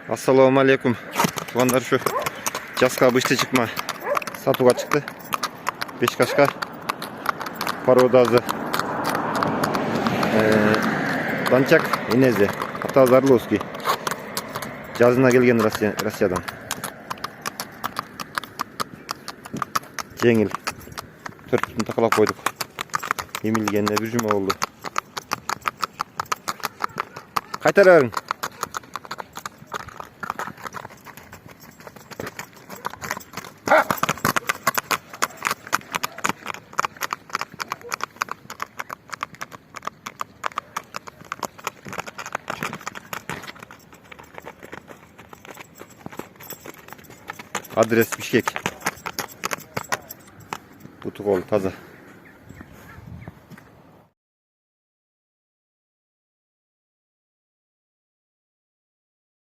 Assalamu alaikum. Tuğanlar şu Caska bıştı çıkma Satuga çıktı. Beşiktaş'a Parodazı Dançak Ineze hatta Zarlovski Cazına gelgen Rusya'dan Cengil 4 bütün takalak koyduk. Emilgen'de bir cuma oldu. Kaytararın. Adres Bişkek. Butuk ol taze.